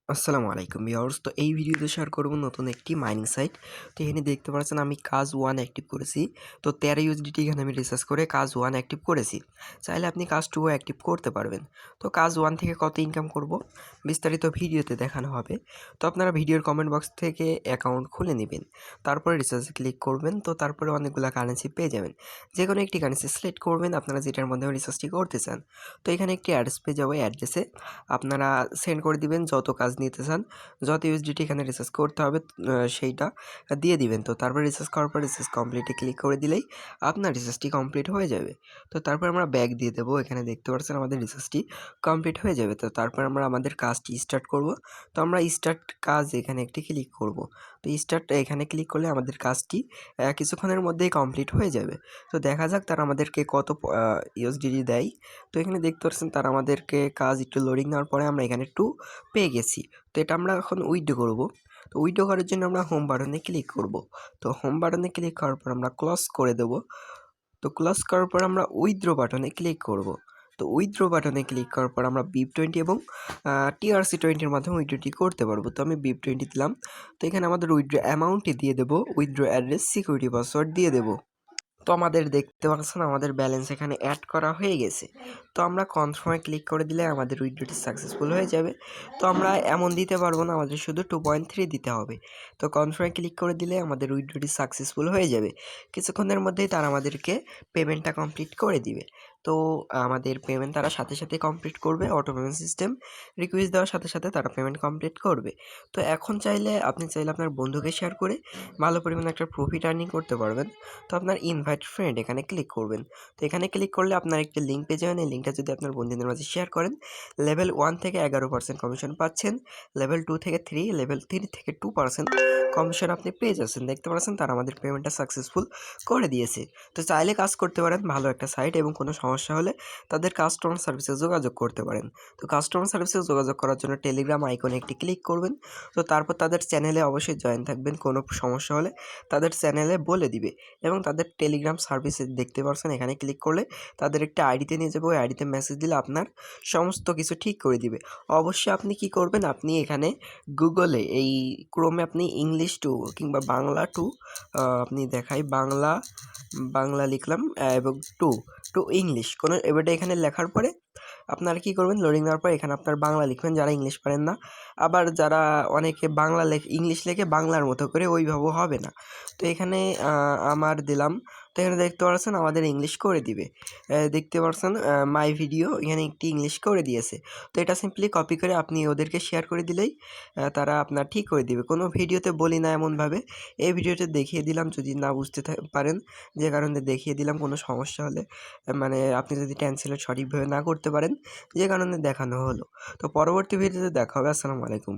আসসালামু আলাইকুম ভিউয়ার্স। তো এই ভিডিওতে শেয়ার করব নতুন একটি মাইনিং সাইট। তো এখানে দেখতে পাচ্ছেন আমি কাজ 1 অ্যাক্টিভ করেছি। তো 13 ইউএসডিটি এখানে আমি রিসার্চ করে কাজ 1 অ্যাক্টিভ করেছি। চাইলে আপনি কাজ 2 অ্যাক্টিভ করতে পারবেন। তো কাজ 1 থেকে কত ইনকাম করব বিস্তারিত ভিডিওতে দেখানো হবে। তো আপনারা ভিডিওর কমেন্ট বক্স থেকে অ্যাকাউন্ট খুলে নেবেন। তারপরে রিসার্চে ক্লিক করবেন। তো তারপরে অনেকগুলা কারেন্সি পেয়ে যাবেন। যেকোনো একটি কারেন্সি সিলেক্ট করবেন আপনারা যেটার মধ্যে রিসার্চটি করতে চান। তো এখানে একটি অ্যাড্রেস পেয়ে যাবে। অ্যাড্রেসে আপনারা সেন্ড করে দিবেন যত কাজ নিতে চান, যত ইউএসডিটি এখানে রিসার্চ করতে হবে সেইটা দিয়ে দিবেন। তো তারপর রিসার্চ করার পর রিসার্চ কমপ্লিটে ক্লিক করে দিলেই আপনার রিসার্চটি কমপ্লিট হয়ে যাবে। তো তারপর আমরা ব্যাক দিয়ে দেবো। এখানে দেখতে পাচ্ছেন আমাদের রিসার্চটি কমপ্লিট হয়ে যাবে। তো তারপর আমরা আমাদের কাজটি স্টার্ট করব। তো আমরা স্টার্ট কাজ এখানে একটি ক্লিক করব। তো স্টার্ট এখানে ক্লিক করলে আমাদের কাজটি কিছুক্ষণের মধ্যেই কমপ্লিট হয়ে যাবে। তো দেখা যাক তারা আমাদেরকে কত ইউএসডিটি দেয়। তো এখানে দেখতে পাচ্ছেন তারা আমাদেরকে কাজ একটু লোডিং নেওয়ার পরে আমরা এখানে একটু পেয়ে গেছি। তো এটা আমরা এখন উইথড্র করব। তো উইথড্র করার জন্য আমরা হোম বাটনে ক্লিক করব। তো হোম বাটনে ক্লিক করার পর আমরা ক্লোজ করে দেব। তো ক্লোজ করার পর আমরা উইথড্র বাটনে ক্লিক করব। তো উইথড্র বাটনে ক্লিক করার পর আমরা BIP20 এবং TRC20 এর মাধ্যমে উইথড্রটি করতে পারবো। তো আমি BIP20 দিলাম। তো এখানে আমাদের উইথড্র অ্যামাউন্টটি দিয়ে দেবো, উইথড্র অ্যাড্রেস, সিকিউরিটি পাসওয়ার্ড দিয়ে দেবো। তো আমাদের দেখতে পাচ্ছেন আমাদের ব্যালেন্স এখানে অ্যাড করা হয়ে গেছে। তো আমরা কনফার্মে ক্লিক করে দিলে আমাদের উইথড্রটি সাকসেসফুল হয়ে যাবে। তো আমরা এমন দিতে পারবো না, আমাদের শুধু 2.3 দিতে হবে। তো কনফার্মে ক্লিক করে দিলে আমাদের উইথড্রটি সাকসেসফুল হয়ে যাবে। কিছুক্ষণের মধ্যেই তারা আমাদেরকে পেমেন্টটা কমপ্লিট করে দিবে। তো আমাদের পেমেন্ট তারা সাথে সাথে কমপ্লিট করবে। অটো পেমেন্ট সিস্টেম রিকোয়েস্ট দেওয়ার সাথে সাথে তারা পেমেন্ট কমপ্লিট করবে। তো এখন আপনি চাইলে আপনার বন্ধুকে শেয়ার করে ভালো পরিমাণে একটা প্রফিট আর্নিং করতে পারবেন। তো আপনার ইনভাইট ফ্রেন্ড এখানে ক্লিক করবেন। তো এখানে ক্লিক করলে আপনার একটি লিঙ্ক পেয়ে যাবেন। এই লিঙ্কটা যদি আপনার বন্ধুদের মাঝে শেয়ার করেন, লেভেল 1 থেকে 11% কমিশন পাচ্ছেন, লেভেল 2 থেকে 3, লেভেল 3 থেকে 2% কমিশন আপনি পেয়ে যাচ্ছেন। দেখতে পাচ্ছেন তারা আমাদের পেমেন্টটা সাকসেসফুল করে দিয়েছে। তো চাইলে কাজ করতে পারেন, ভালো একটা সাইট, এবং কোনো সমস্যা হলে তাদের কাস্টমার সার্ভিসে যোগাযোগ করতে পারেন। তো কাস্টমার সার্ভিসে যোগাযোগ করার জন্য টেলিগ্রাম আইকনে একটি ক্লিক করবেন। তো তারপর তাদের চ্যানেলে অবশ্যই জয়েন থাকবেন। কোনো সমস্যা হলে তাদের চ্যানেলে বলে দিবে। এবং তাদের টেলিগ্রাম সার্ভিসে দেখতে পাচ্ছেন এখানে ক্লিক করলে তাদের একটা আইডিতে নিয়ে যাবে। ওই আইডিতে মেসেজ দিলে আপনার সমস্ত কিছু ঠিক করে দিবে। অবশ্যই আপনি কি করবেন, আপনি এখানে গুগলে এই ক্রোমে আপনি ইংলিশ টু কিংবা বাংলা টু আপনি দেখাই বাংলা বাংলা লিখলাম এবং টু টু ইংলিশ কোনো এবারে এখানে লেখার পরে আপনারা কী করবেন, লোডিং দেওয়ার পর এখানে আপনার বাংলা লিখবেন যারা ইংলিশ পারেন না। আবার যারা অনেকে বাংলা ইংলিশ লেখে বাংলার মতো করে, ওইভাবেও হবে না। তো এখানে আমার দিলাম। তো এখানে দেখতে পাচ্ছেন আমাদের ইংলিশ করে দিবে। দেখতে পাচ্ছেন মাই ভিডিও এখানে একটি ইংলিশ করে দিয়েছে। তো এটা সিম্পলি কপি করে আপনি ওদেরকে শেয়ার করে দিলেই তারা আপনার ঠিক করে দিবে। কোনো ভিডিওতে বলি না এমনভাবে, এই ভিডিওতে দেখিয়ে দিলাম, যদি না বুঝতে পারেন যে কারণে দেখিয়ে দিলাম। কোনো সমস্যা হলে মানে আপনি যদি ট্রান্সলেট সঠিকভাবে না করতে পারেন যে কারণে দেখানো হলো। তো পরবর্তী ভিডিওতে দেখা হবে। আসসালামু আলাইকুম।